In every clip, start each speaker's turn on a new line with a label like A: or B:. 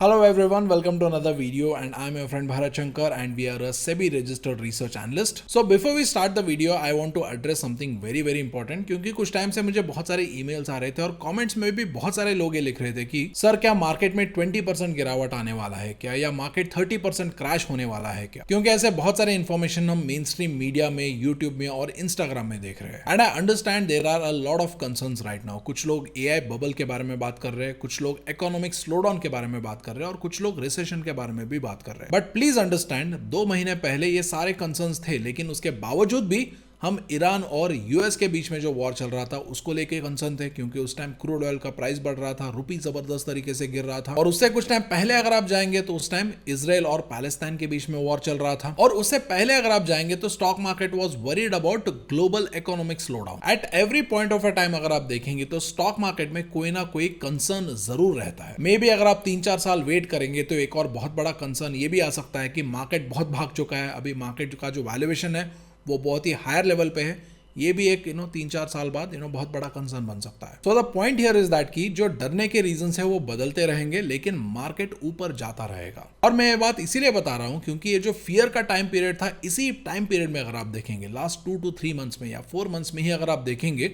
A: Hello everyone, welcome to another video and I'm your friend Bharat Shankar and we are a SEBI registered research analyst. So before we start the video, I want to address something very important क्योंकि कुछ time से मुझे बहुत सारे emails आ रहे थे और comments में भी बहुत सारे लोग ये लिख रहे थे कि सर क्या मार्केट में 20% गिरावट आने वाला है क्या या मार्केट 30% क्रैश होने वाला है क्या, क्योंकि ऐसे बहुत सारे इन्फॉर्मेशन हम मेन स्ट्रीम मीडिया में, यूट्यूब में और इंस्टाग्राम में देख रहे हैं. And I understand there are a lot of concerns right now. कुछ लोग एआई बबल के बारे में बात कर रहे हैं, कुछ लोग इकोनॉमिक स्लोडाउन के बारे में बात कर रहे हैं और कुछ लोग रिसेशन के बारे में भी बात कर रहे हैं. बट प्लीज अंडरस्टैंड, 2 महीने पहले ये सारे कंसर्न्स थे, लेकिन उसके बावजूद भी हम ईरान और यूएस के बीच में जो वॉर चल रहा था उसको लेके कंसर्न थे, क्योंकि उस टाइम क्रूड ऑयल का प्राइस बढ़ रहा था, रुपी जबरदस्त तरीके से गिर रहा था. और उससे कुछ टाइम पहले अगर आप जाएंगे तो उस टाइम इजराइल और पैलेस्टाइन के बीच में वॉर चल रहा था. और उससे पहले अगर आप जाएंगे तो stock market was worried about global economic slowdown. At every point of a time अगर आप देखेंगे तो स्टॉक मार्केट में कोई ना कोई कंसर्न जरूर रहता है. मे बी अगर आप 3-4 साल वेट करेंगे तो एक और बहुत बड़ा कंसर्न ये भी आ सकता है कि मार्केट बहुत भाग चुका है, अभी मार्केट का जो वैल्यूएशन है वो बहुत ही हायर लेवल पे है. ये भी एक 3-4 साल बाद बहुत बड़ा कंसर्न बन सकता है. So the point here is that कि जो डरने के रीजंस है वो बदलते रहेंगे, लेकिन मार्केट ऊपर जाता रहेगा. और मैं ये बात इसीलिए बता रहा हूं क्योंकि ये जो फियर का टाइम पीरियड था, इसी टाइम पीरियड में अगर आप देखेंगे लास्ट 2 to 3 मंथ्स में या 4 मंथ्स में ही अगर आप देखेंगे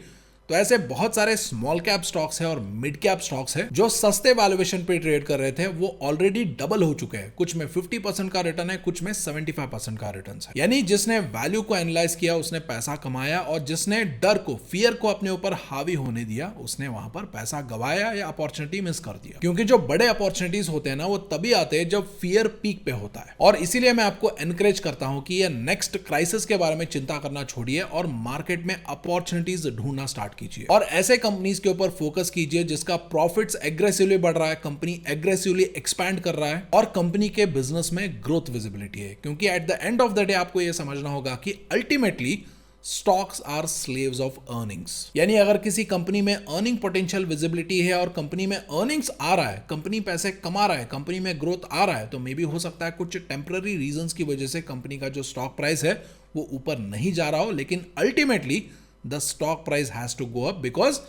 A: तो ऐसे बहुत सारे स्मॉल कैप स्टॉक्स हैं और मिड कैप स्टॉक्स हैं जो सस्ते वैल्यूएशन पे ट्रेड कर रहे थे, वो ऑलरेडी डबल हो चुके हैं. कुछ में 50% का रिटर्न है, कुछ में 75% का रिटर्न है. यानी जिसने वैल्यू को एनालाइज किया उसने पैसा कमाया, और जिसने डर को, फियर को अपने ऊपर हावी होने दिया उसने वहां पर पैसा गवाया या अपॉर्चुनिटी मिस कर दिया. क्योंकि जो बड़े अपॉर्चुनिटीज होते हैं ना वो तभी आते हैं जब फियर पीक पे होता है. और इसीलिए मैं आपको एनकरेज करता हूं कि ये नेक्स्ट क्राइसिस के बारे में चिंता करना छोड़िए और मार्केट में अपॉर्चुनिटीज ढूंढना स्टार्ट कीजिए और ऐसे कंपनीज के ऊपर फोकस कीजिए जिसका प्रॉफिट्स एग्रेसिवली बढ़ रहा है, कंपनी एग्रेसिवली एक्सपैंड कर रहा है और कंपनी के बिजनेस में ग्रोथ विजिबिलिटी है. क्योंकि at the end of the day आपको यह समझना होगा कि ultimately stocks are slaves of earnings. यानी अगर किसी कंपनी में अर्निंग पोटेंशियल विजिबिलिटी है और कंपनी में अर्निंग्स आ रहा है, कंपनी पैसे कमा रहा है, कंपनी में ग्रोथ आ रहा है, तो मे बी हो सकता है कुछ टेम्पररी रीजंस की वजह से कंपनी का जो स्टॉक प्राइस है वो ऊपर नहीं जा रहा हो, लेकिन ultimately the stock price has to go up because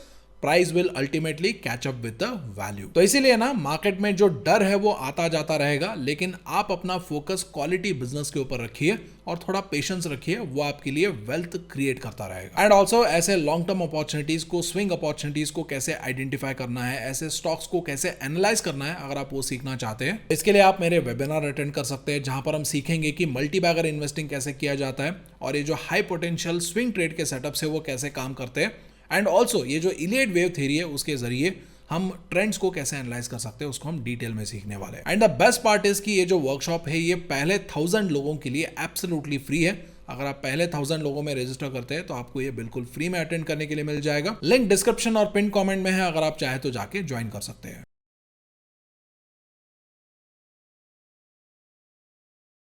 A: price will ultimately catch up with the value. तो इसीलिए ना मार्केट में जो डर है वो आता जाता रहेगा, लेकिन आप अपना फोकस क्वालिटी बिजनेस के ऊपर रखिए और थोड़ा पेशेंस रखिए, वो आपके लिए वेल्थ क्रिएट करता रहेगा. एंड ऑल्सो ऐसे लॉन्ग टर्म अपॉर्चुनिटीज को, स्विंग अपॉर्चुनिटीज को कैसे आइडेंटिफाई करना है, ऐसे स्टॉक्स को कैसे एनालाइज करना है, अगर आप वो सीखना चाहते हैं इसके लिए आप मेरे वेबिनार अटेंड कर सकते हैं, जहां पर हम सीखेंगे कि मल्टी बैगर इन्वेस्टिंग कैसे किया जाता है और ये जो हाई पोटेंशियल स्विंग ट्रेड के सेटअप से वो कैसे काम करते हैं. एंड ऑल्सो ये जो इलियट वेव थ्योरी है उसके जरिए हम ट्रेंड्स को कैसे एनालाइज कर सकते हैं उसको हम डिटेल में सीखने वाले हैं. And the best part is कि ये जो वर्कशॉप है ये पहले 1000 लोगों के लिए एब्सोल्युटली फ्री है. अगर आप पहले 1000 लोगों में रजिस्टर करते हैं तो आपको ये बिल्कुल फ्री में अटेंड करने के लिए मिल जाएगा. लिंक डिस्क्रिप्शन और पिन कमेंट में है, अगर आप चाहे तो जाके ज्वाइन कर सकते हैं.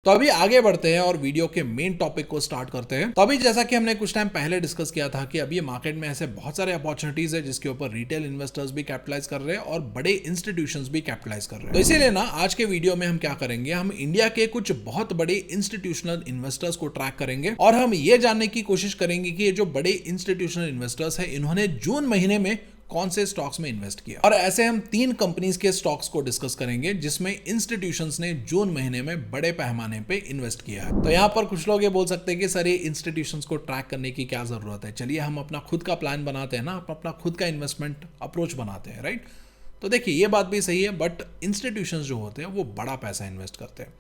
A: तो अभी आगे बढ़ते हैं और वीडियो के मेन टॉपिक को स्टार्ट करते हैं. तो अभी जैसा कि हमने कुछ टाइम पहले डिस्कस किया था कि अभी मार्केट में ऐसे बहुत सारे अपॉर्चुनिटीज है जिसके ऊपर रिटेल इन्वेस्टर्स भी कैपिटलाइज कर रहे हैं और बड़े इंस्टीट्यूशंस भी कैपिटलाइज कर रहे हैं. तो इसीलिए ना आज के वीडियो में हम क्या करेंगे, हम इंडिया के कुछ बहुत बड़े इंस्टीट्यूशनल इन्वेस्टर्स को ट्रैक करेंगे और हम ये जानने की कोशिश करेंगे कि ये जो बड़े इंस्टीट्यूशनल इन्वेस्टर्स है इन्होंने जून महीने में कौन से स्टॉक्स में इन्वेस्ट किया. और ऐसे हम 3 कंपनीज के स्टॉक्स को डिस्कस करेंगे जिसमें इंस्टीट्यूशंस ने जून महीने में बड़े पैमाने पे इन्वेस्ट किया है. तो यहां पर कुछ लोग ये बोल सकते हैं कि सर ये इंस्टीट्यूशंस को ट्रैक करने की क्या जरूरत है, चलिए हम अपना खुद का प्लान बनाते हैं ना, अपना खुद का इन्वेस्टमेंट अप्रोच बनाते हैं, राइट. तो देखिए ये बात भी सही है, बट इंस्टीट्यूशंस जो होते हैं वो बड़ा पैसा इन्वेस्ट करते हैं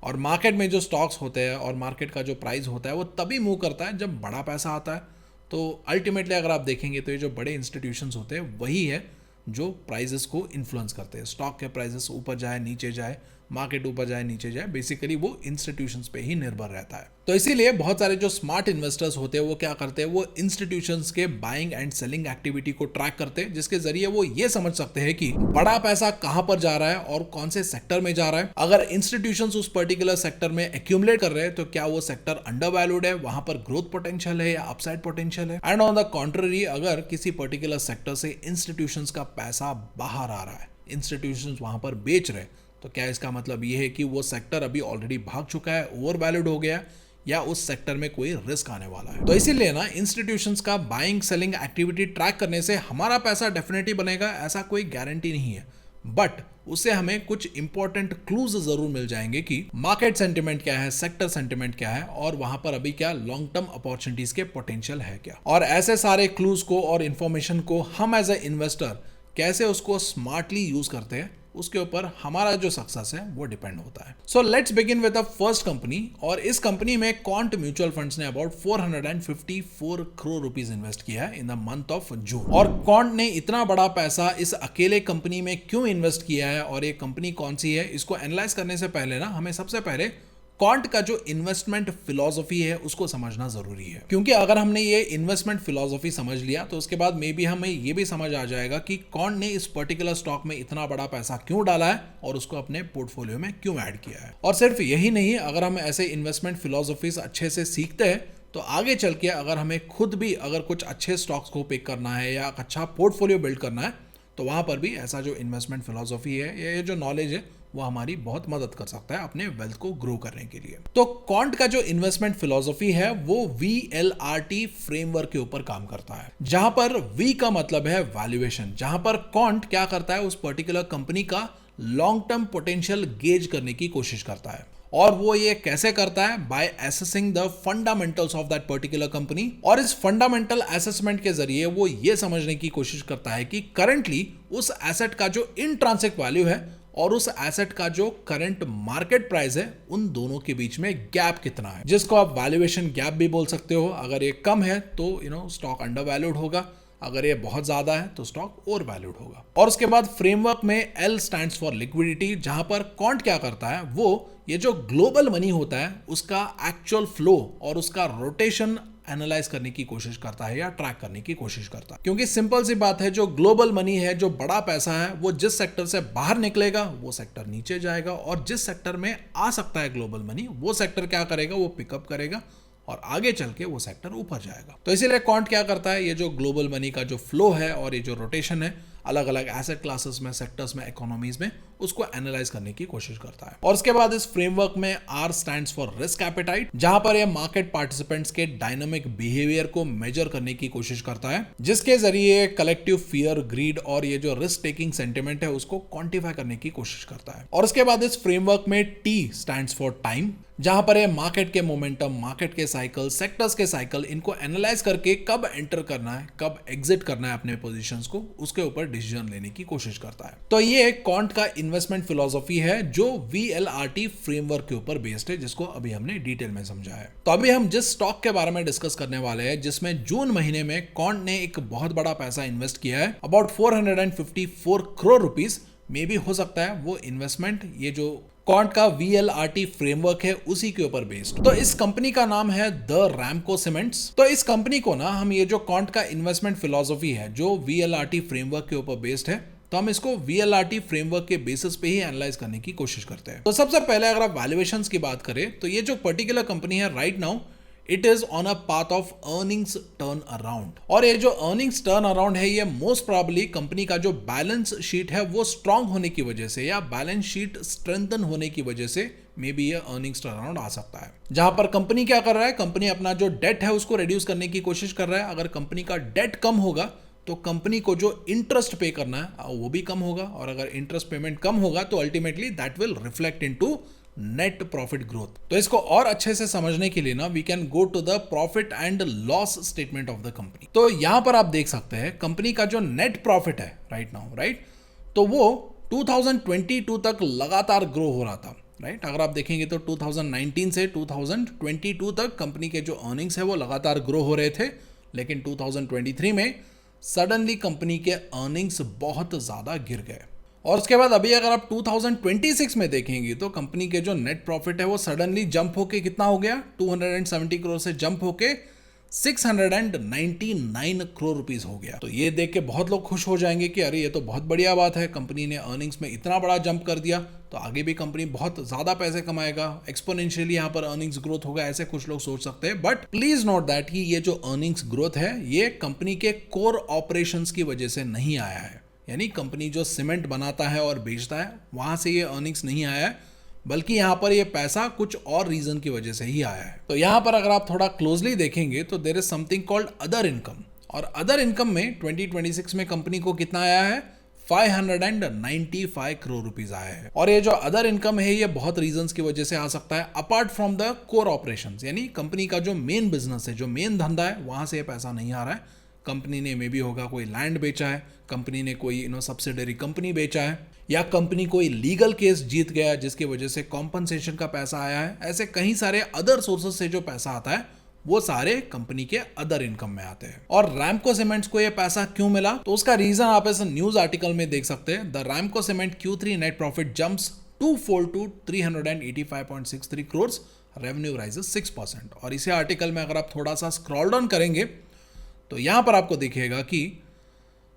A: और मार्केट में जो स्टॉक्स होते हैं और मार्केट का जो प्राइस होता है वो तभी मूव करता है जब बड़ा पैसा आता है. तो अल्टीमेटली अगर आप देखेंगे तो ये जो बड़े इंस्टीट्यूशंस होते हैं वही है जो प्राइजेस को इन्फ्लुएंस करते हैं. स्टॉक के प्राइजेस ऊपर जाए नीचे जाए, मार्केट ऊपर जाए नीचे जाए, बेसिकली वो इंस्टीट्यूशंस पे ही निर्भर रहता है. तो इसीलिए बहुत सारे जो स्मार्ट इन्वेस्टर्स होते हैं वो क्या करते हैं, वो इंस्टीट्यूशंस के बाइंग एंड सेलिंग एक्टिविटी को ट्रैक करते हैं, जिसके जरिए वो ये समझ सकते हैं कि बड़ा पैसा कहां पर जा रहा है और कौन से सेक्टर में जा रहा है. अगर इंस्टीट्यूशंस उस पर्टिकुलर सेक्टर में एक्यूमुलेट कर रहे हैं तो क्या वो सेक्टर अंडर वैल्यूड है, वहां पर ग्रोथ पोटेंशियल है या अपसाइड पोटेंशियल है. एंड ऑन द कॉन्ट्ररी, अगर किसी पर्टिकुलर सेक्टर से इंस्टीट्यूशंस का पैसा बाहर आ रहा है, इंस्टीट्यूशंस वहां पर बेच रहे, तो क्या इसका मतलब ये है कि वो सेक्टर अभी ऑलरेडी भाग चुका है, ओवर वैल्यूड हो गया, या उस सेक्टर में कोई रिस्क आने वाला है. तो इसीलिए ना इंस्टीट्यूशंस का बाइंग सेलिंग एक्टिविटी ट्रैक करने से हमारा पैसा डेफिनेटली बनेगा, ऐसा कोई गारंटी नहीं है. बट उससे हमें कुछ इंपॉर्टेंट क्लूज जरूर मिल जाएंगे कि मार्केट सेंटिमेंट क्या है, सेक्टर सेंटिमेंट क्या है और वहां पर अभी क्या लॉन्ग टर्म अपॉर्चुनिटीज के पोटेंशियल है क्या। और ऐसे सारे क्लूज को और इंफॉर्मेशन को हम एज ए इन्वेस्टर कैसे उसको स्मार्टली यूज करते हैं, उसके ऊपर हमारा जो सक्सेस है वो डिपेंड होता है। So let's begin with the first company. और इस कंपनी में क्वांट म्यूचुअल फंड्स ने अबाउट 454 करोड़ रुपीस इन्वेस्ट किया है in the month of June. और क्वांट ने इतना बड़ा पैसा इस अकेले कंपनी में क्यों इन्वेस्ट किया है और ये कंपनी कौन सी है, इसको एनालाइज करने से पहले ना हमें सबसे पहले क्वांट का जो इन्वेस्टमेंट फिलॉसफी है उसको समझना जरूरी है। क्योंकि अगर हमने ये इन्वेस्टमेंट फिलॉसफी समझ लिया तो उसके बाद मे बी हमें ये भी समझ आ जाएगा कि क्वांट ने इस पर्टिकुलर स्टॉक में इतना बड़ा पैसा क्यों डाला है और उसको अपने पोर्टफोलियो में क्यों ऐड किया है। और सिर्फ यही नहीं, अगर हम ऐसे इन्वेस्टमेंट फिलॉसफीज अच्छे से सीखते हैं तो आगे चल के अगर हमें खुद भी अगर कुछ अच्छे स्टॉक्स को पिक करना है या अच्छा पोर्टफोलियो बिल्ड करना है तो वहां पर भी ऐसा जो इन्वेस्टमेंट फिलॉसफी है, ये जो नॉलेज है वो हमारी बहुत मदद कर सकता है अपने वेल्थ को ग्रो करने के लिए। तो क्वांट का जो इन्वेस्टमेंट फिलॉसफी है वो VLRT फ्रेमवर्क के ऊपर काम करता है, जहां पर V का मतलब है वैल्यूएशन, जहां पर क्वांट क्या करता है उस पर्टिकुलर कंपनी का लॉन्ग टर्म पोटेंशियल गेज करने की कोशिश करता है। और वो ये कैसे करता है, by assessing the fundamentals of that particular company. और इस फंडामेंटल असेसमेंट के जरिए वो ये समझने की कोशिश करता है कि करंटली उस एसेट का जो इंट्रिंसिक वैल्यू है और उस एसेट का जो करंट मार्केट प्राइस है उन दोनों के बीच में गैप कितना है, जिसको आप वैल्यूएशन गैप भी बोल सकते हो। अगर ये कम है तो स्टॉक अंडर वैल्यूड होगा, अगर ये बहुत ज्यादा है तो स्टॉक ओवर वैल्यूड होगा। और उसके बाद फ्रेमवर्क में L स्टैंड्स फॉर लिक्विडिटी, जहां पर क्वांट क्या करता है वो ये जो ग्लोबल मनी होता है उसका एक्चुअल फ्लो और उसका रोटेशन एनालाइज करने की कोशिश करता है या ट्रैक करने की कोशिश करता है। क्योंकि सिंपल सी बात है, जो ग्लोबल मनी है, जो बड़ा पैसा है, वो जिस सेक्टर से बाहर निकलेगा वो सेक्टर नीचे जाएगा और जिस सेक्टर में आ सकता है ग्लोबल मनी वो सेक्टर क्या करेगा, वो पिकअप करेगा और आगे चल के वो सेक्टर ऊपर जाएगा। तो इसीलिए क्वांट क्या करता है, ये जो ग्लोबल मनी का जो फ्लो है और ये जो रोटेशन है अलग अलग एसेट क्लासेस में, सेक्टर्स में, इकोनॉमीज में, उसको एनालाइज करने की कोशिश करता है। और उसके बाद इस फ्रेमवर्क में R stands for risk appetite, जहां पर ये मार्केट पार्टिसिपेंट्स के डायनामिक बिहेवियर को मेजर करने की कोशिश करता है, जिसके जरिए कलेक्टिव फियर, ग्रीड और ये जो रिस्क टेकिंग सेंटिमेंट है उसको क्वांटिफाई करने की कोशिश करता है। और उसके बाद इस फ्रेमवर्क में T स्टैंड्स फॉर टाइम, जहां पर ये मार्केट के मोमेंटम, मार्केट के साइकिल, सेक्टर्स के साइकिल, इनको एनालाइज करके कब एंटर करना है, कब एग्जिट करना है अपने पोजीशंस को, उसके ऊपर डिसीजन लेने की कोशिश करता है। तो ये क्वांट का इन्वेस्टमेंट फिलॉसफी है जो VLRT फ्रेमवर्क के ऊपर बेस्ड है, जिसको अभी हमने डिटेल में समझा है। तो अभी हम जिस स्टॉक के बारे में डिस्कस करने वाले हैं, जिसमें जून महीने में क्वांट ने एक बहुत बड़ा पैसा इन्वेस्ट किया है, अबाउट 454 करोड़ रुपीस, मे भी हो सकता है वो इन्वेस्टमेंट ये जो क्वांट का VLRT फ्रेमवर्क है उसी के ऊपर बेस्ड। तो इस कंपनी का नाम है द रैमको सीमेंट्स। तो इस कंपनी को ना हम ये जो क्वांट का इन्वेस्टमेंट फिलॉसफी है जो VLRT फ्रेमवर्क के ऊपर बेस्ड है, तो हम इसको VLRT फ्रेमवर्क के बेसिस पे ही एनालाइज करने की कोशिश करते हैं। तो सबसे पहले अगर आप वैल्यूएशंस की बात करें तो ये जो पर्टिकुलर कंपनी है right now it is on a path of earnings turn around. और ये जो अर्निंग्स टर्न अराउंड है ये मोस्ट प्रोबेबली कंपनी का जो बैलेंस शीट है वो स्ट्रांग होने की वजह से या बैलेंस शीट स्ट्रेंथन होने की वजह से मे बी ये अर्निंग्स टर्न अराउंड आ सकता है। जहां पर कंपनी क्या कर रहा है, कंपनी अपना जो डेट है उसको रिड्यूस करने की कोशिश कर रहा है। अगर कंपनी का डेट कम होगा तो कंपनी को जो इंटरेस्ट पे करना है वो भी कम होगा, और अगर इंटरेस्ट पेमेंट कम होगा तो ultimately that will reflect into net profit growth. तो इसको और अच्छे से समझने के लिए ना we can go to the profit and loss statement of the company. तो यहां पर आप देख सकते हैं कंपनी का जो नेट प्रॉफिट है राइट नाउ, राइट, तो वो 2022 तक लगातार ग्रो हो रहा था, राइट। अगर आप देखेंगे तो 2019 से 2022 तक कंपनी के जो अर्निंग्स है वो लगातार ग्रो हो रहे थे, लेकिन 2023 में सडनली कंपनी के अर्निंग्स बहुत ज्यादा गिर गए। और उसके बाद अभी अगर आप 2026 में देखेंगे तो कंपनी के जो नेट प्रॉफिट है वो सडनली जंप होके कितना हो गया, 270 करोड़ से जंप होके 699 करोड़ रुपीस हो गया। तो ये देख के बहुत लोग खुश हो जाएंगे कि अरे ये तो बहुत बढ़िया बात है, कंपनी ने अर्निंग्स में इतना बड़ा जंप कर दिया तो आगे भी कंपनी बहुत ज्यादा पैसे कमाएगा, एक्सपोनेंशियली यहाँ पर अर्निंग्स ग्रोथ होगा, ऐसे कुछ लोग सोच सकते हैं। बट प्लीज नोट दैट कि ये जो अर्निंग्स ग्रोथ है ये कंपनी के कोर ऑपरेशंस की वजह से नहीं आया है, यानी कंपनी जो सीमेंट बनाता है और बेचता है वहां से ये अर्निंग्स नहीं आया है, बल्कि यहां पर ये पैसा कुछ और रीजन की वजह से ही आया है। तो यहां पर अगर आप थोड़ा क्लोजली देखेंगे तो there is something called other income, और अदर इनकम में 2026 में कंपनी को कितना आया है, 595 करोड़ रुपीज आए हैं। और ये जो अदर इनकम है ये बहुत रीजंस की वजह से आ सकता है, apart from the core operations, यानी कंपनी का जो मेन बिजनेस है, जो मेन धंधा है, वहां से ये पैसा नहीं आ रहा है। कंपनी ने मे बी होगा कोई लैंड बेचा है, कंपनी ने कोई सब्सिडरी कंपनी बेचा है, या कंपनी कोई लीगल केस जीत गया जिसकी वजह से कॉम्पनसेशन का पैसा आया है। ऐसे कई सारे अदर सोर्सेस से जो पैसा आता है वो सारे कंपनी के अदर इनकम में आते हैं। और रैमको सीमेंट्स को ये पैसा क्यों मिला, तो उसका रीजन आप इस न्यूज आर्टिकल में देख सकते हैं। The Ramco cement Q3 net profit jumps twofold to 385.63 crore, revenue rises 6%। और इसी आर्टिकल में अगर आप थोड़ा सा स्क्रॉल डाउन करेंगे तो यहां पर आपको दिखेगा कि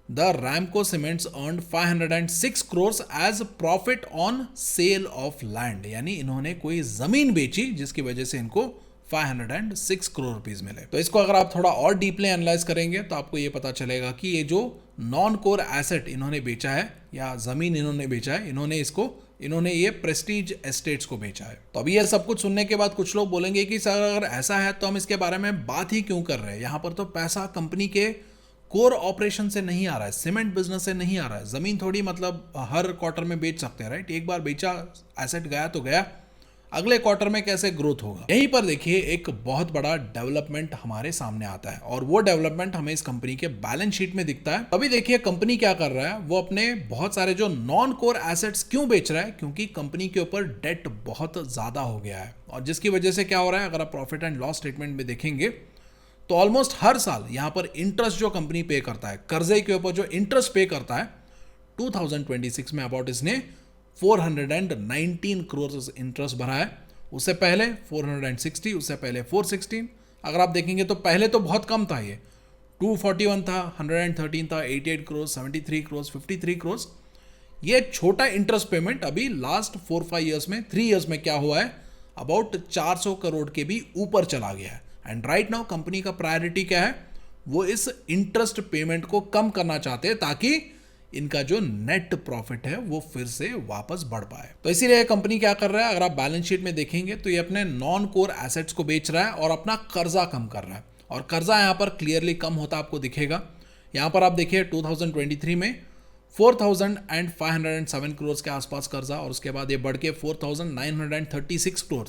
A: the Ramco cements earned 506 crore as profit on sale of land, यानी इन्होंने कोई जमीन बेची जिसकी वजह से इनको 506 करोड़ रुपीज मिले। तो इसको अगर आप थोड़ा और डीपली एनालाइज करेंगे तो आपको ये पता चलेगा कि ये जो नॉन कोर एसेट इन्होंने बेचा है या जमीन इन्होंने बेचा है, इन्होंने ये प्रेस्टीज एस्टेट्स को बेचा है। तो अभी ये सब कुछ सुनने के बाद कुछ लोग बोलेंगे कि सर अगर ऐसा है तो हम इसके बारे में बात ही क्यों कर रहे हैं, यहाँ पर तो पैसा कंपनी के कोर ऑपरेशन से नहीं आ रहा है, सीमेंट बिजनेस से नहीं आ रहा है। जमीन थोड़ी मतलब हर क्वार्टर में बेच सकते हैं, राइट? एक बार बेचा एसेट गया तो गया, अगले क्वार्टर में कैसे ग्रोथ होगा। यहीं पर देखिए एक बहुत बड़ा डेवलपमेंट हमारे सामने आता है और वो डेवलपमेंट हमें इस कंपनी के बैलेंस शीट में दिखता है। अभी देखिए कंपनी क्या कर रहा है, वो अपने बहुत सारे जो नॉन कोर एसेट्स क्यों बेच रहा है, क्योंकि कंपनी के ऊपर डेट बहुत ज्यादा हो गया है। और जिसकी वजह से क्या हो रहा है, अगर आप प्रॉफिट एंड लॉस स्टेटमेंट में देखेंगे तो ऑलमोस्ट हर साल यहां पर इंटरेस्ट जो कंपनी पे करता है, कर्जे के ऊपर जो इंटरेस्ट पे करता है, 2026 में अबाउट इसने 419 करोड़ इंटरेस्ट भरा है। उससे पहले 460, उससे पहले 416। अगर आप देखेंगे तो पहले तो बहुत कम था, ये 241 था, 113 था, 88 करोड़, 73 करोड़, 53 करोड़। ये छोटा इंटरेस्ट पेमेंट अभी लास्ट 4-5 ईयर्स में, 3 ईयर्स में क्या हुआ है, अबाउट 400 करोड़ के भी ऊपर चला गया है। एंड राइट नाउ कंपनी का प्रायोरिटी क्या है, वो इस इंटरेस्ट पेमेंट को कम करना चाहते हैं ताकि इनका जो नेट प्रॉफिट है वो फिर से वापस बढ़ पाए। तो इसीलिए कंपनी क्या कर रहा है, अगर आप बैलेंस शीट में देखेंगे तो ये अपने नॉन कोर एसेट्स को बेच रहा है और अपना कर्जा कम कर रहा है। और कर्जा यहाँ पर क्लियरली कम होता आपको दिखेगा। यहाँ पर आप देखिए 2023 में 4,507 करोड़ के आसपास कर्जा, और उसके बाद ये बढ़ के 4,936 करोड़,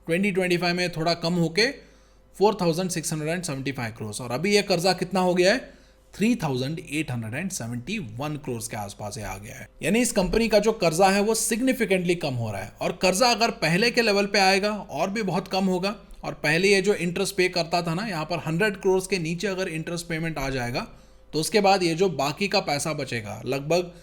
A: 2025 में थोड़ा कम होके 4,675 करोड़, और अभी ये कर्जा कितना हो गया है, 3,871 करोड़ के आसपास आ गया है। यानी इस कंपनी का जो कर्जा है वो सिग्निफिकेंटली कम हो रहा है। और कर्जा अगर पहले के लेवल पे आएगा और भी बहुत कम होगा। और पहले ये जो इंटरेस्ट पे करता था ना, यहाँ पर 100 करोड़ के नीचे अगर इंटरेस्ट पेमेंट आ जाएगा तो उसके बाद ये जो बाकी का पैसा बचेगा, लगभग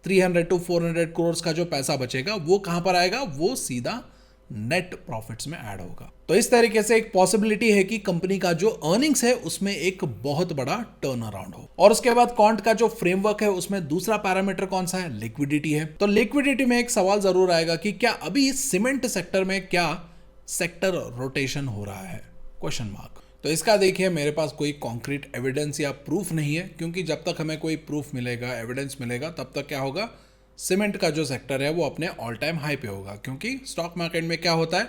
A: 300 to 400 करोड़ का जो पैसा बचेगा, वो कहां पर आएगा, वो सीधा नेट प्रॉफिट्स में ऐड होगा। तो इस तरीके से एक पॉसिबिलिटी है कि कंपनी का जो अर्निंग्स है उसमें एक बहुत बड़ा टर्न अराउंड हो। और उसके बाद क्वांट का जो फ्रेमवर्क है उसमें दूसरा पैरामीटर कौन सा है, लिक्विडिटी है। तो लिक्विडिटी में एक सवाल जरूर आएगा कि क्या अभी सीमेंट सेक्टर में क्या सेक्टर रोटेशन हो रहा है, क्वेश्चन मार्क। तो इसका देखिए मेरे पास कोई कॉन्क्रीट एविडेंस या प्रूफ नहीं है, क्योंकि जब तक हमें कोई प्रूफ मिलेगा, एविडेंस मिलेगा, तब तक क्या होगा, सीमेंट का जो सेक्टर है वो अपने ऑल टाइम हाई पे होगा। क्योंकि स्टॉक मार्केट में क्या होता है,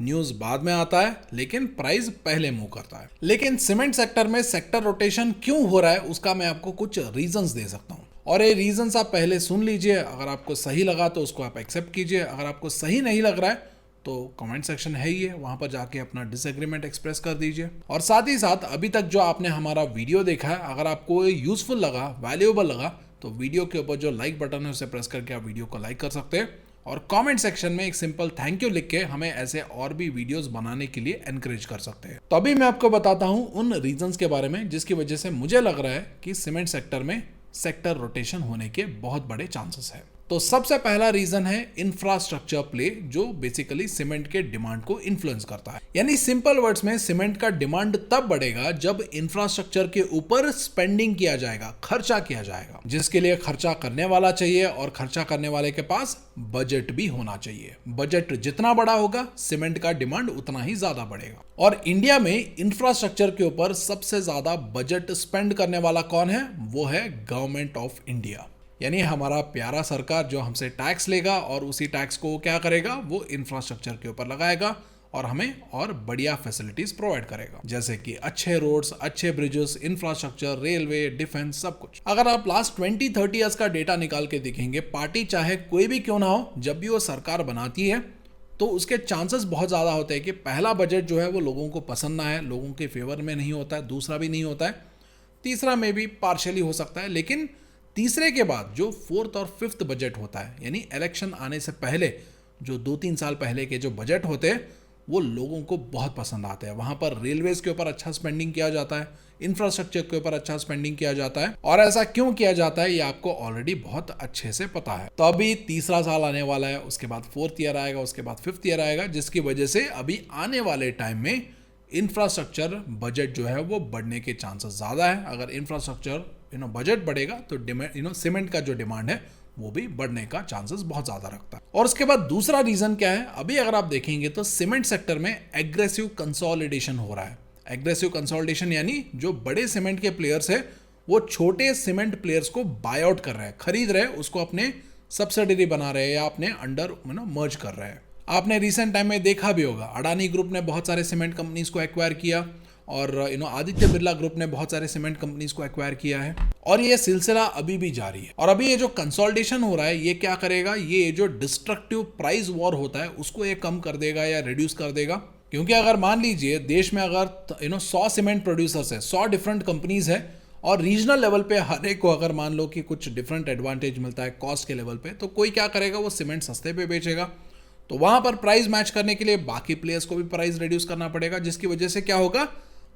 A: न्यूज बाद में आता है लेकिन प्राइस पहले मूव करता है। लेकिन सीमेंट सेक्टर में सेक्टर रोटेशन क्यों हो रहा है उसका मैं आपको कुछ रीजंस दे सकता हूं, और ये रीजंस आप पहले सुन लीजिए। अगर आपको सही लगा तो उसको आप एक्सेप्ट कीजिए, अगर आपको सही नहीं लग रहा है तो कमेंट सेक्शन है ही है, वहां पर जाके अपना डिसएग्रीमेंट एक्सप्रेस कर दीजिए। और साथ ही साथ अभी तक जो आपने हमारा वीडियो देखा है, अगर आपको यूजफुल लगा, वैल्यूएबल लगा, तो वीडियो के ऊपर जो लाइक बटन है उसे प्रेस करके आप वीडियो को लाइक कर सकते हैं। और कमेंट सेक्शन में एक सिंपल थैंक यू लिख के हमें ऐसे और भी वीडियोस बनाने के लिए एनकरेज कर सकते हैं। तो अभी मैं आपको बताता हूं उन रीजंस के बारे में जिसकी वजह से मुझे लग रहा है कि सीमेंट सेक्टर में सेक्टर रोटेशन होने के बहुत बड़े चांसेस है। तो सबसे पहला रीजन है इंफ्रास्ट्रक्चर प्ले, जो बेसिकली सीमेंट के डिमांड को इन्फ्लुएंस करता है। यानी सिंपल वर्ड्स में सीमेंट का डिमांड तब बढ़ेगा जब इंफ्रास्ट्रक्चर के ऊपर स्पेंडिंग किया जाएगा, खर्चा किया जाएगा, जिसके लिए खर्चा करने वाला चाहिए और खर्चा करने वाले के पास बजट भी होना चाहिए। बजट जितना बड़ा होगा सीमेंट का डिमांड उतना ही ज्यादा बढ़ेगा। और इंडिया में इंफ्रास्ट्रक्चर के ऊपर सबसे ज्यादा बजट स्पेंड करने वाला कौन है, वो है गवर्नमेंट ऑफ इंडिया। यानी हमारा प्यारा सरकार जो हमसे टैक्स लेगा और उसी टैक्स को क्या करेगा, वो इंफ्रास्ट्रक्चर के ऊपर लगाएगा। और हमें और बढ़िया फैसिलिटीज प्रोवाइड करेगा, जैसे कि अच्छे रोड्स, अच्छे ब्रिजेस, इंफ्रास्ट्रक्चर, रेलवे, डिफेंस, सब कुछ। अगर आप लास्ट 20-30 ईयर्स का डेटा निकाल के देखेंगे, पार्टी चाहे कोई भी क्यों ना हो, जब भी वो सरकार बनाती है तो उसके चांसेस बहुत ज़्यादा होते हैं कि पहला बजट जो है वो लोगों को पसंद ना है, लोगों के फेवर में नहीं होता है, दूसरा भी नहीं होता है, तीसरा में भी पार्शियली हो सकता है, लेकिन तीसरे के बाद जो फोर्थ और फिफ्थ बजट होता है, यानी इलेक्शन आने से पहले जो 2-3 साल पहले के जो बजट होते हैं वो लोगों को बहुत पसंद आते हैं। वहाँ पर रेलवेज के ऊपर अच्छा स्पेंडिंग किया जाता है, इंफ्रास्ट्रक्चर के ऊपर अच्छा स्पेंडिंग किया जाता है, और ऐसा क्यों किया जाता है ये आपको ऑलरेडी बहुत अच्छे से पता है। तो अभी तीसरा साल आने वाला है, उसके बाद फोर्थ ईयर आएगा, उसके बाद फिफ्थ ईयर आएगा, जिसकी वजह से अभी आने वाले टाइम में इंफ्रास्ट्रक्चर बजट जो है वो बढ़ने के चांसेस ज़्यादा है। अगर इंफ्रास्ट्रक्चर बजट बढ़ेगा तो सीमेंट का जो डिमांड है वो भी बढ़ने का चांसेस बहुत ज़्यादा रखता है। और उसके बाद दूसरा रीज़न क्या है, अभी अगर आप देखेंगे तो सीमेंट सेक्टर में एग्रेसिव कंसोलिडेशन हो रहा है। एग्रेसिव कंसोलिडेशन यानी जो बड़े सीमेंट के प्लेयर्स है वो छोटे सीमेंट प्लेयर्स को बाय आउट कर रहे हैं, खरीद रहे हैं, उसको अपने सब्सिडरी बना रहे हैं या अपने अंडर मर्ज कर रहे हैं। आपने रिसेंट टाइम में देखा भी होगा, अडानी ग्रुप ने बहुत सारे सीमेंट कंपनीज को एक्वायर किया, और आदित्य बिरला ग्रुप ने बहुत सारे सीमेंट कंपनीज को एक्वायर किया है, और ये सिलसिला अभी भी जारी है। और अभी ये जो कंसोलिडेशन हो रहा है ये क्या करेगा, ये जो डिस्ट्रक्टिव प्राइस वॉर होता है उसको ये कम कर देगा या रिड्यूस कर देगा। क्योंकि अगर मान लीजिए देश में अगर 100 सीमेंट प्रोड्यूसर्स है, 100 डिफरेंट कंपनीज है, और रीजनल लेवल पे हर एक को अगर मान लो कि कुछ डिफरेंट एडवांटेज मिलता है कॉस्ट के लेवल पे, तो कोई क्या करेगा, वो सीमेंट सस्ते पे बेचेगा। तो वहां पर प्राइस मैच करने के लिए बाकी प्लेयर्स को भी प्राइस रिड्यूस करना पड़ेगा, जिसकी वजह से क्या होगा,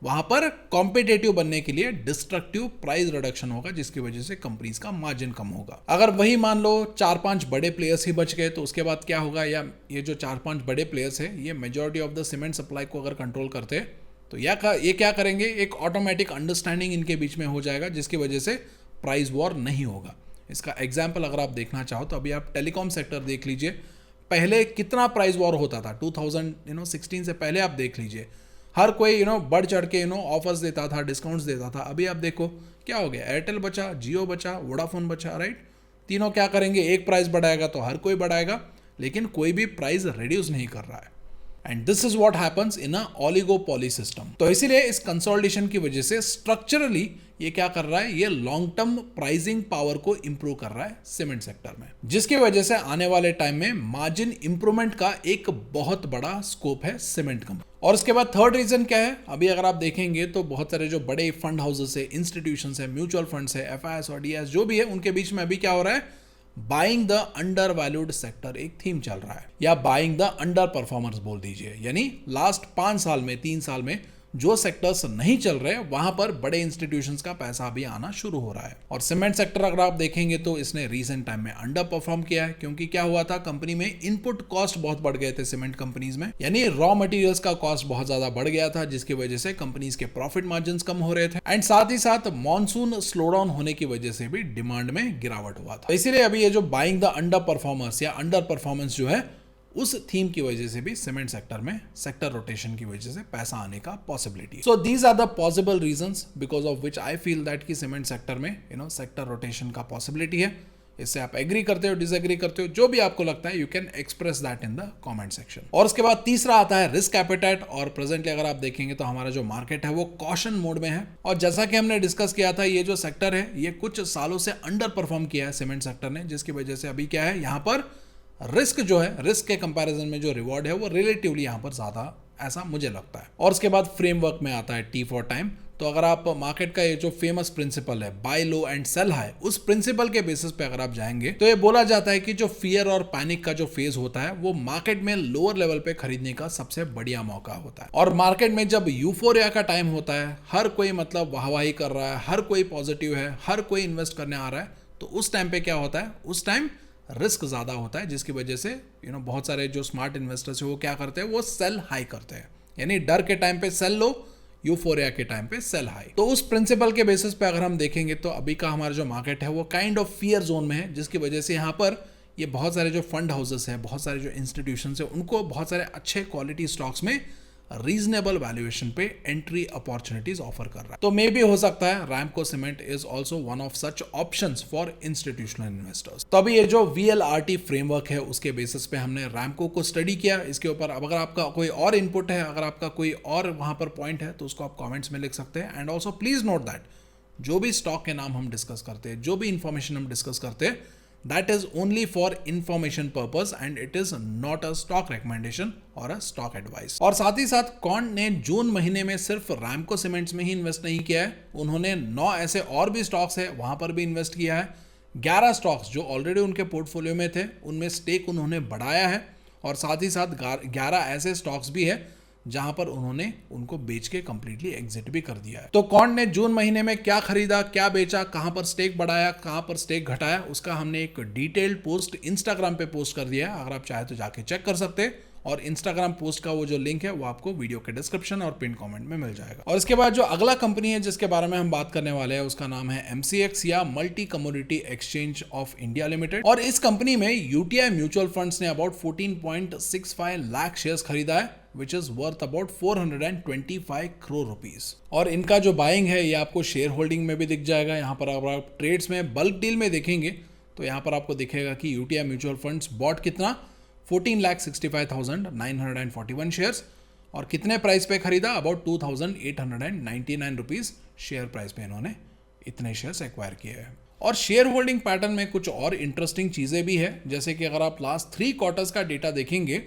A: वहां पर कॉम्पिटेटिव बनने के लिए डिस्ट्रक्टिव प्राइस रिडक्शन होगा, जिसकी वजह से कंपनीज का मार्जिन कम होगा। अगर वही मान लो 4-5 बड़े प्लेयर्स ही बच गए तो उसके बाद क्या होगा, या ये जो 4-5 बड़े प्लेयर्स है ये majority of the cement supply को अगर कंट्रोल करते हैं तो ये क्या करेंगे, एक ऑटोमेटिक अंडरस्टैंडिंग इनके बीच में हो जाएगा, जिसकी वजह से प्राइस वॉर नहीं होगा। इसका एग्जाम्पल अगर आप देखना चाहो तो अभी आप टेलीकॉम सेक्टर देख लीजिए, पहले कितना प्राइस वॉर होता था 2016 से पहले आप देख लीजिए, हर कोई बढ़ चढ़ के ऑफर्स देता था, डिस्काउंट्स देता था। अभी आप देखो क्या हो गया, एयरटेल बचा, जियो बचा, वोडाफोन बचा, राइट, तीनों क्या करेंगे, एक प्राइस बढ़ाएगा तो हर कोई बढ़ाएगा, लेकिन कोई भी प्राइस रिड्यूस नहीं कर रहा है। And this is what happens in a oligopoly system. तो इसीलिए इस कंसोलिडेशन की वजह से स्ट्रक्चरली ये क्या कर रहा है, ये लॉन्ग टर्म प्राइसिंग पावर को इंप्रूव कर रहा है सीमेंट सेक्टर में, जिसकी वजह से आने वाले टाइम में मार्जिन इंप्रूवमेंट का एक बहुत बड़ा स्कोप है सीमेंट कंपनी। और उसके बाद थर्ड रीजन क्या है, अभी अगर आप देखेंगे तो बहुत सारे जो बड़े फंड हाउसेस है, इंस्टीट्यूशंस है, म्यूचुअल फंड्स है, एफआईएस और डीएस जो भी है, उनके बीच में अभी क्या हो रहा है, buying the under valued sector एक थीम चल रहा है, या बाइंग द अंडर परफॉर्मर्स बोल दीजिए। यानी लास्ट 5 साल में, 3 साल में जो सेक्टर्स नहीं चल रहे वहां पर बड़े इंस्टीट्यूशंस का पैसा भी आना शुरू हो रहा है। और सीमेंट सेक्टर अगर आप देखेंगे तो इसने रीसेंट टाइम में अंडर परफॉर्म किया है, क्योंकि क्या हुआ था, कंपनी में इनपुट कॉस्ट बहुत बढ़ गए थे सीमेंट कंपनीज में, यानी रॉ मटेरियल्स का कॉस्ट बहुत ज्यादा बढ़ गया था, जिसकी वजह से कंपनीज के प्रॉफिट मार्जिन कम हो रहे थे, एंड साथ ही साथ मॉनसून स्लो डाउन होने की वजह से भी डिमांड में गिरावट हुआ था। इसीलिए अभी ये जो बाइंग द अंडर परफॉर्मर्स या अंडर परफॉर्मेंस जो है, उस थीम की वजह से भी सीमेंट सेक्टर में सेक्टर रोटेशन की वजह से पैसा आने का possibility. So these are the possible reasons because of which I feel that कि सीमेंट सेक्टर में सेक्टर रोटेशन का पॉसिबिलिटी है। इससे आप एग्री करते हो, डिसएग्री करते हो, जो भी आपको लगता है, you can express that in the comment section. और उसके बाद तीसरा आता है रिस्क एपेटाइट। और प्रेजेंटली अगर आप देखेंगे तो हमारा जो मार्केट है वो कॉशन मोड में है, और जैसा कि हमने डिस्कस किया था, ये जो सेक्टर है ये कुछ सालों से अंडर परफॉर्म किया है सीमेंट सेक्टर ने, जिसकी वजह से अभी क्या है, यहाँ पर रिस्क जो है, रिस्क के कंपैरिजन में जो रिवॉर्ड है वो रिलेटिवली यहाँ पर ज्यादा, ऐसा मुझे लगता है। और उसके बाद फ्रेमवर्क में आता है टी फॉर टाइम। तो अगर आप मार्केट का ये जो फेमस प्रिंसिपल है, buy low and sell high, उस प्रिंसिपल के बेसिस पे अगर आप जाएंगे तो ये बोला जाता है कि जो फियर और पैनिक का जो फेज होता है वो मार्केट में लोअर लेवल पे खरीदने का सबसे बढ़िया मौका होता है। और मार्केट में जब यूफोरिया का टाइम होता है, हर कोई मतलब वाहवाही कर रहा है, हर कोई पॉजिटिव है, हर कोई इन्वेस्ट करने आ रहा है, तो उस टाइम पे क्या होता है, उस टाइम रिस्क ज्यादा होता है, जिसकी वजह से बहुत सारे जो स्मार्ट इन्वेस्टर्स है वो क्या करते हैं, वो सेल हाई करते हैं। यानी डर के टाइम पे सेल लो, यूफोरिया के टाइम पे सेल हाई। तो उस प्रिंसिपल के बेसिस पे अगर हम देखेंगे तो अभी का हमारा जो मार्केट है वो काइंड ऑफ फियर जोन में है, जिसकी वजह से यहाँ पर ये बहुत सारे जो फंड हाउसेस है, बहुत सारे जो इंस्टीट्यूशंस है, उनको बहुत सारे अच्छे क्वालिटी स्टॉक्स में रीजनेबल वैल्यूएशन पे एंट्री अपॉर्चुनिटीज ऑफर कर रहा है। तो मे भी हो सकता है Ramco cement is also one of such options for institutional investors. तो अभी ये जो VLRT फ्रेमवर्क है उसके बेसिस पे हमने रैमको को स्टडी किया। इसके ऊपर अब अगर आपका कोई और इनपुट है, अगर आपका कोई और वहां पर पॉइंट है तो उसको आप कॉमेंट्स में लिख सकते हैं। And also please note that जो भी स्टॉक के नाम हम डिस्कस करते हैं, जो भी इंफॉर्मेशन हम डिस्कस करते हैं, that is only for information purpose and it is not a stock recommendation और a stock advice। और साथ ही साथ कॉन्ड ने जून महीने में सिर्फ रैमको सीमेंट्स में ही इन्वेस्ट नहीं किया है, उन्होंने 9 ऐसे और भी स्टॉक्स है वहां पर भी इन्वेस्ट किया है। 11 स्टॉक्स जो ऑलरेडी उनके पोर्टफोलियो में थे उनमें स्टेक उन्होंने बढ़ाया है, और साथ ही साथ 11 ऐसे स्टॉक्स भी है जहां पर उन्होंने उनको बेच के कंप्लीटली एग्जिट भी कर दिया है। तो कॉन्ड ने जून महीने में क्या खरीदा, क्या बेचा, कहां पर स्टेक बढ़ाया, कहां पर स्टेक घटाया, उसका हमने एक डिटेल्ड पोस्ट इंस्टाग्राम पे पोस्ट कर दिया है। अगर आप चाहे तो जाके चेक कर सकते हैं, और इंस्टाग्राम पोस्ट का वो जो लिंक है वो आपको वीडियो के डिस्क्रिप्शन और पिन कमेंट में मिल जाएगा। और इसके बाद जो अगला कंपनी है जिसके बारे में हम बात करने वाले हैं उसका नाम है MCX या multi commodity exchange of India limited. और इस कंपनी में UTI म्यूचुअल फंड्स ने अबाउट 14.65 लाख शेयर्स खरीदा है, which is worth about 425 crore rupees. और इनका जो बाइंग है ये आपको शेयर होल्डिंग में भी दिख जाएगा। यहाँ पर अगर आप ट्रेड्स में बल्क डील में देखेंगे तो यहाँ पर आपको दिखेगा कि UTI म्यूचुअल फंड्स बॉट कितना 14,65,941 शेयर्स, और कितने प्राइस पे खरीदा अबाउट 2,899 रुपीज शेयर प्राइस पे इन्होंने इतने शेयर्स एक्वायर किए हैं। और शेयर होल्डिंग पैटर्न में कुछ और इंटरेस्टिंग चीज़ें भी है, जैसे कि अगर आप लास्ट 3 क्वार्टर्स का डेटा देखेंगे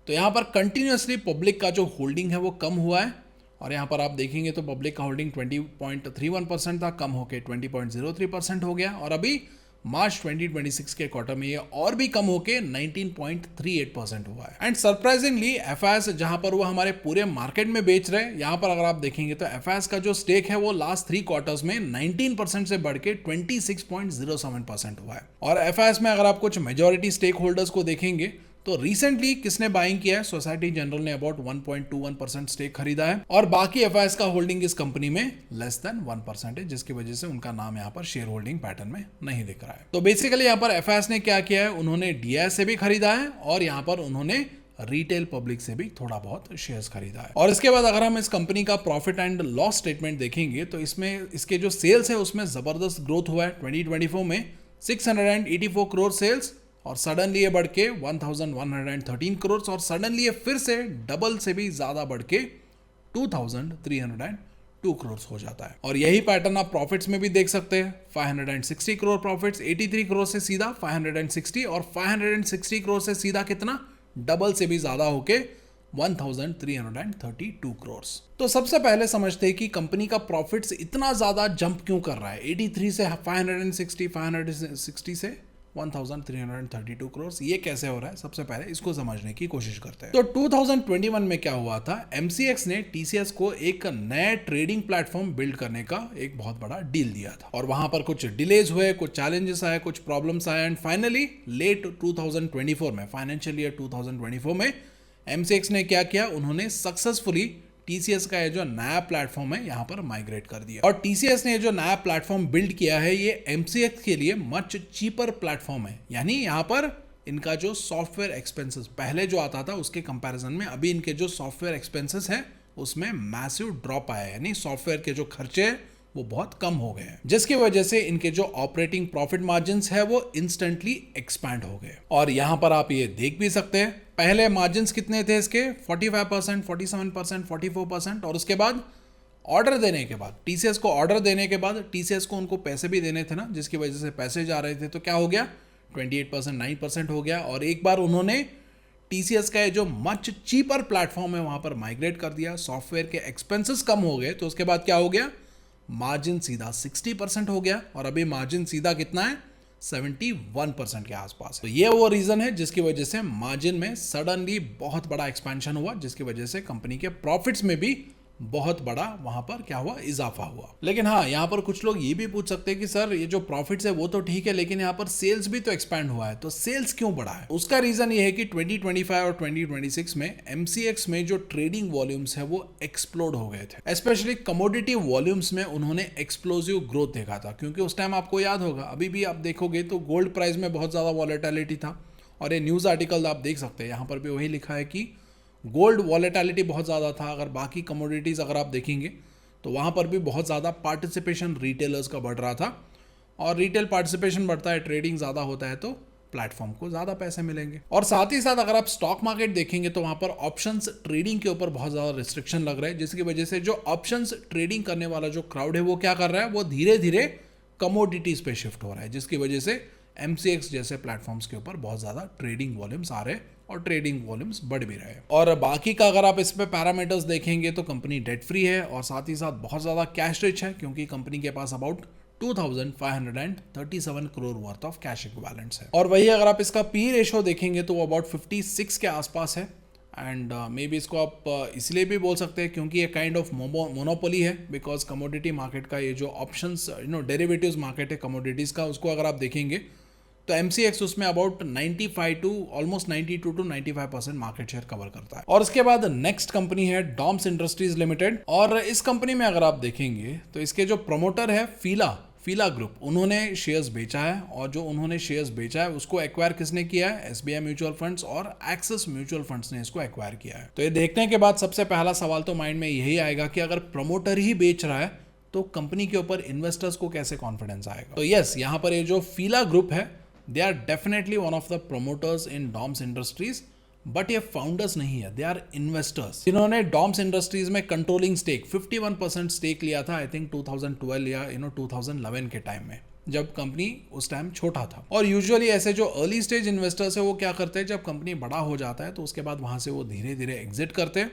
A: तो यहाँ पर कंटिन्यूसली पब्लिक का जो होल्डिंग है वो कम हुआ है। और यहाँ पर आप देखेंगे तो पब्लिक का होल्डिंग 20.31% था, कम होकर 20.03% हो गया, और अभी मार्च 2026 के क्वार्टर में ये और भी कम होके 19.38% हुआ है। एंड सरप्राइजिंगली FIS जहां पर वो हमारे पूरे मार्केट में बेच रहे हैं, यहां पर अगर आप देखेंगे तो FIS का जो स्टेक है वो लास्ट 3 क्वार्टर्स में 19% से बढ़ के 26.07% हुआ है। और FIS में अगर आप कुछ मेजॉरिटी स्टेक होल्डर्स को देखेंगे तो रिसेंटली किसने बाइंग किया है, सोसाइटी जनरल ने अबाउट 1.21% स्टेक खरीदा है, और बाकी FIS का होल्डिंग इस कंपनी में लेस देन 1% है, जिसकी वजह से उनका नाम यहाँ पर शेयर होल्डिंग पैटर्न में नहीं दिख रहा है। तो बेसिकली यहाँ पर FIS ने क्या किया है, उन्होंने DIS से भी खरीदा है और यहाँ पर उन्होंने रिटेल पब्लिक से भी थोड़ा बहुत शेयर्स खरीदा है। और इसके बाद अगर हम इस कंपनी का प्रॉफिट एंड लॉस स्टेटमेंट देखेंगे तो इसमें इसके जो सेल्स है उसमें जबरदस्त ग्रोथ हुआ है। 2024 में 684 करोड़ सेल्स, और सडनली ये बढ़ के 1113 करोड़, और सडनली ये फिर से डबल से भी ज्यादा बढ़ के 2302 करोड़ हो जाता है। और यही पैटर्न आप प्रॉफिट्स में भी देख सकते हैं। 560 करोड़ प्रॉफिट्स, 83 करोड़ से सीधा 560, और 560 करोड़ से सीधा कितना डबल से भी ज्यादा होके 1332 करोड़। तो सबसे पहले समझते हैं कि कंपनी का प्रॉफिट्स इतना ज्यादा जंप क्यों कर रहा है, 83 से 560, 560 से 1332 करोड़, ये कैसे हो रहा है, सबसे पहले इसको समझने की कोशिश करते हैं। तो 2021 में क्या हुआ था, MCX ने TCS को एक नया ट्रेडिंग प्लेटफॉर्म बिल्ड करने का एक बहुत बड़ा डील दिया था, और वहां पर कुछ डिलेज हुए, कुछ चैलेंजेस आए, कुछ प्रॉब्लम्स आए, एंड फाइनली लेट 2024 में, फाइनेंशियल ईयर 2024 में MCX ने क्या किया, उन्होंने सक्सेसफुली TCS का ये जो नया प्लेटफॉर्म है यहाँ पर माइग्रेट कर दिया। और TCS ने जो नया प्लेटफॉर्म बिल्ड किया है ये MCX के लिए मच चीपर प्लेटफॉर्म है, यानी यहाँ पर इनका जो सॉफ्टवेयर एक्सपेंसेस पहले जो आता था उसके कंपैरिजन में अभी इनके जो सॉफ्टवेयर एक्सपेंसेस है उसमें मैसिव ड्रॉप आया है, यानी सॉफ्टवेयर के जो खर्चे हैं वो बहुत कम हो गए हैं, जिसकी वजह से इनके जो ऑपरेटिंग प्रॉफिट मार्जिन्स है वो इंस्टेंटली एक्सपैंड हो गए। और यहां पर आप ये देख भी सकते हैं, पहले मार्जिन्स कितने थे इसके 45%, 47%, 44%, और उसके बाद ऑर्डर देने के बाद TCS को ऑर्डर देने के बाद TCS को उनको पैसे भी देने थे ना, जिसकी वजह से पैसे जा रहे थे, तो क्या हो गया 28%, 9% हो गया। और एक बार उन्होंने TCS का ये जो मच चीपर प्लेटफॉर्म है वहां पर माइग्रेट कर दिया, सॉफ्टवेयर के एक्सपेंसेस कम हो गए, तो उसके बाद क्या हो गया, मार्जिन सीधा 60% हो गया, और अभी मार्जिन सीधा कितना है 71% के आसपास। तो ये वो रीजन है जिसकी वजह से मार्जिन में सडनली बहुत बड़ा एक्सपेंशन हुआ, जिसकी वजह से कंपनी के प्रॉफिट्स में भी बहुत बड़ा वहां पर क्या हुआ, इजाफा हुआ। लेकिन हाँ, यहाँ पर कुछ लोग ये भी पूछ सकते हैं कि सर ये जो प्रॉफिट्स है वो तो ठीक है, लेकिन यहाँ पर सेल्स भी तो एक्सपैंड हुआ है, तो सेल्स क्यों बढ़ा है? उसका रीजन ये है कि 2025 और 2026 में MCX में जो ट्रेडिंग वॉल्यूम्स है वो एक्सप्लोड हो गए थे, स्पेशली कमोडिटी वॉल्यूम्स में उन्होंने एक्सप्लोजिव ग्रोथ देखा था, क्योंकि उस टाइम आपको याद होगा, अभी भी आप देखोगे तो गोल्ड प्राइस में बहुत ज्यादा वॉलेटिलिटी था, और ये न्यूज आर्टिकल आप देख सकते हैं, यहाँ पर भी वही लिखा है कि गोल्ड वॉलेटिलिटी बहुत ज़्यादा था। अगर बाकी कमोडिटीज़ अगर आप देखेंगे तो वहाँ पर भी बहुत ज़्यादा पार्टिसिपेशन रिटेलर्स का बढ़ रहा था, और रिटेल पार्टिसिपेशन बढ़ता है, ट्रेडिंग ज़्यादा होता है, तो प्लेटफॉर्म को ज़्यादा पैसे मिलेंगे। और साथ ही साथ अगर आप स्टॉक मार्केट देखेंगे तो वहाँ पर ऑप्शंस ट्रेडिंग के ऊपर बहुत ज़्यादा रिस्ट्रिक्शन लग रहा है, जिसकी वजह से जो ऑप्शंस ट्रेडिंग करने वाला जो क्राउड है वो क्या कर रहा है, वो धीरे धीरे कमोडिटीज़ पे शिफ्ट हो रहा है, जिसकी वजह से MCX जैसे प्लेटफॉर्म्स के ऊपर बहुत ज़्यादा ट्रेडिंग वॉल्यूम्स आ रहे हैं और ट्रेडिंग वॉल्यूम्स बढ़ भी रहे हैं। और बाकी का अगर आप इस पे पैरामीटर्स देखेंगे तो कंपनी डेट फ्री है और साथ ही साथ बहुत ज़्यादा कैश रिच है, क्योंकि कंपनी के पास about 2537 crore worth of cash equivalents है। और वही अगर आप इसका पी रेशो देखेंगे तो वो अबाउट 56 के आसपास है। एंड मे बी इसको आप इसलिए भी बोल सकते हैं क्योंकि ये काइंड ऑफ मोनोपोली है, बिकॉज कमोडिटी मार्केट का ये जो ऑप्शंस डेरिवेटिव्स मार्केट है कमोडिटीज़ का, उसको अगर आप देखेंगे तो MCX उसमें about 95 to almost 92 to 95% market share cover करता है। और इसके बाद नेक्स्ट कंपनी है डॉम्स इंडस्ट्रीज लिमिटेड। और इस कंपनी में अगर आप देखेंगे तो इसके जो प्रमोटर है फीला ग्रुप, उन्होंने शेयर्स बेचा है, और जो उन्होंने शेयर्स बेचा है उसको एक्वायर किसने किया है, SBI म्यूचुअल फंड्स और एक्सिस म्यूचुअल फंड्स ने इसको एक्वायर किया है। तो ये देखने के बाद सबसे पहला सवाल तो माइंड में यही आएगा कि अगर प्रमोटर ही बेच रहा है तो कंपनी के ऊपर इन्वेस्टर्स को कैसे कॉन्फिडेंस आएगा। तो यस, यहाँ पर ये जो फीला ग्रुप है, they are definitely one of the promoters in Doms industries, but ये फाउंडर्स नहीं है, दे आर इन्वेस्टर्स। इन्होंने डॉम्स इंडस्ट्रीज में कंट्रोलिंग स्टेक 51% स्टेक लिया था, आई थिंक 2012 या 2011 के टाइम में, जब कंपनी उस टाइम छोटा था। और यूजुअली ऐसे जो अर्ली स्टेज इन्वेस्टर्स है वो क्या करते हैं, जब कंपनी बड़ा हो जाता है तो उसके बाद वहाँ से वो धीरे धीरे एग्जिट करते हैं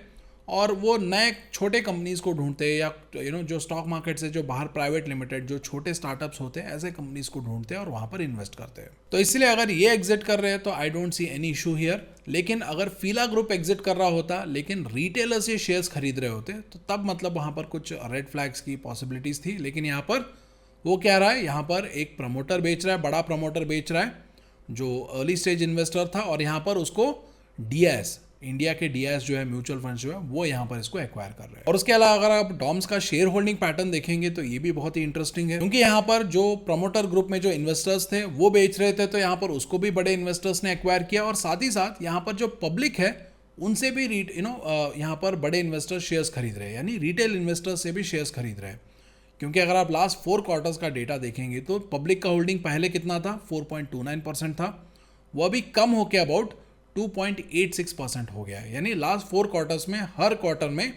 A: और वो नए छोटे कंपनीज को ढूंढते हैं, या जो स्टॉक मार्केट से जो बाहर प्राइवेट लिमिटेड जो छोटे स्टार्टअप्स होते हैं ऐसे कंपनीज को ढूंढते हैं और वहाँ पर इन्वेस्ट करते हैं। तो इसलिए अगर ये एग्जिट कर रहे हैं तो I don't see any issue here. लेकिन अगर फीला ग्रुप एग्जिट कर रहा होता लेकिन रिटेलर्स ये शेयर्स खरीद रहे होते तो तब मतलब वहाँ पर कुछ रेड फ्लैग्स की पॉसिबिलिटीज थी। लेकिन यहाँ पर वो कह रहा है, यहाँ पर एक प्रमोटर बेच रहा है, बड़ा प्रमोटर बेच रहा है जो अर्ली स्टेज इन्वेस्टर था, और यहाँ पर उसको DIS, इंडिया के DIS जो है म्यूचुअल फंड जो है वो यहाँ पर इसको एक्वायर कर रहे हैं। और उसके अलावा अगर आप डॉम्स का शेयर होल्डिंग पैटर्न देखेंगे तो ये भी बहुत ही इंटरेस्टिंग है, क्योंकि यहाँ पर जो प्रमोटर ग्रुप में जो इन्वेस्टर्स थे वो बेच रहे थे, तो यहाँ पर उसको भी बड़े इन्वेस्टर्स ने एक्वायर किया, और साथ ही साथ यहाँ पर जो पब्लिक है उनसे भी यहाँ पर बड़े इन्वेस्टर्स शेयर्स खरीद रहे हैं, यानी रिटेल इन्वेस्टर्स से भी शेयर्स खरीद रहे हैं। क्योंकि अगर आप लास्ट 4 क्वार्टर्स का डेटा देखेंगे तो पब्लिक का होल्डिंग पहले कितना था, 4.29% था, वो अभी कम होकर अबाउट 2.86% हो गया है। यानी लास्ट 4 क्वार्टर्स में हर क्वार्टर में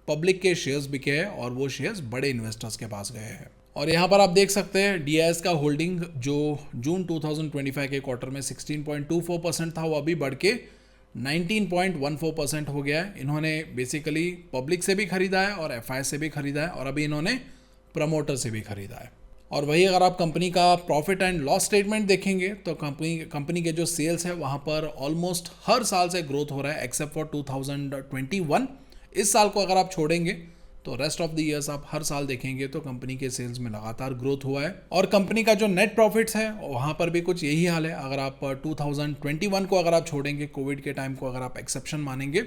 A: पब्लिक के शेयर्स बिके हैं और वो शेयर्स बड़े इन्वेस्टर्स के पास गए हैं। और यहाँ पर आप देख सकते हैं DIS का होल्डिंग जो जून 2025 के क्वार्टर में 16.24% था, वो अभी बढ़ के 19.14% हो गया है। इन्होंने बेसिकली पब्लिक से भी खरीदा है और FI से भी खरीदा है, और अभी इन्होंने प्रमोटर से भी खरीदा है। और वही अगर आप कंपनी का प्रॉफिट एंड लॉस स्टेटमेंट देखेंगे तो कंपनी के जो सेल्स है वहाँ पर ऑलमोस्ट हर साल से ग्रोथ हो रहा है, एक्सेप्ट फॉर 2021। इस साल को अगर आप छोड़ेंगे तो रेस्ट ऑफ द ईयर्स आप हर साल देखेंगे तो कंपनी के सेल्स में लगातार ग्रोथ हुआ है। और कंपनी का जो नेट प्रॉफिट्स है वहाँ पर भी कुछ यही हाल है। अगर आप 2021 को अगर आप छोड़ेंगे, कोविड के टाइम को अगर आप एक्सेप्शन मानेंगे,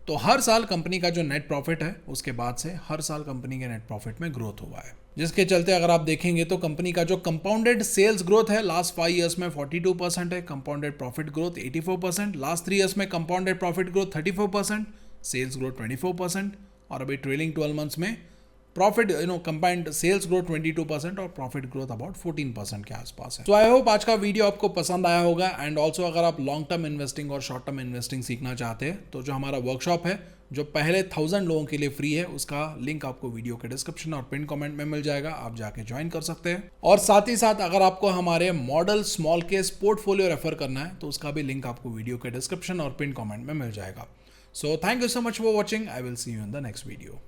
A: तो हर साल कंपनी का जो नेट प्रॉफिट है उसके बाद से हर साल कंपनी के नेट प्रॉफिट में ग्रोथ हुआ है, जिसके चलते अगर आप देखेंगे तो कंपनी का जो कंपाउंडेड सेल्स ग्रोथ है लास्ट 5 ईयर्स में 42% है, compounded profit growth 84%, last 3 years में compounded profit growth 34%, sales growth 24%, और अभी ट्रेलिंग 12 मंथ्स में प्रॉफिट कंबाइंड सेल्स ग्रोथ 22% और प्रॉफिट ग्रोथ अबाउट 14% के आसपास है। तो आई होप आज का वीडियो आपको पसंद आया होगा। एंड ऑल्सो अगर आप लॉन्ग टर्म इन्वेस्टिंग और शॉर्ट टर्म इन्वेस्टिंग सीखना चाहते हैं तो जो हमारा वर्कशॉप है जो पहले 1000 लोगों के लिए फ्री है, उसका लिंक आपको वीडियो के डिस्क्रिप्शन और पिन कमेंट में मिल जाएगा, आप जाके ज्वाइन कर सकते हैं। और साथ ही साथ अगर आपको हमारे model small case portfolio refer करना है तो उसका भी लिंक आपको वीडियो के डिस्क्रिप्शन और पिन कमेंट में मिल जाएगा। So thank you so much for watching. I will see you in the next video.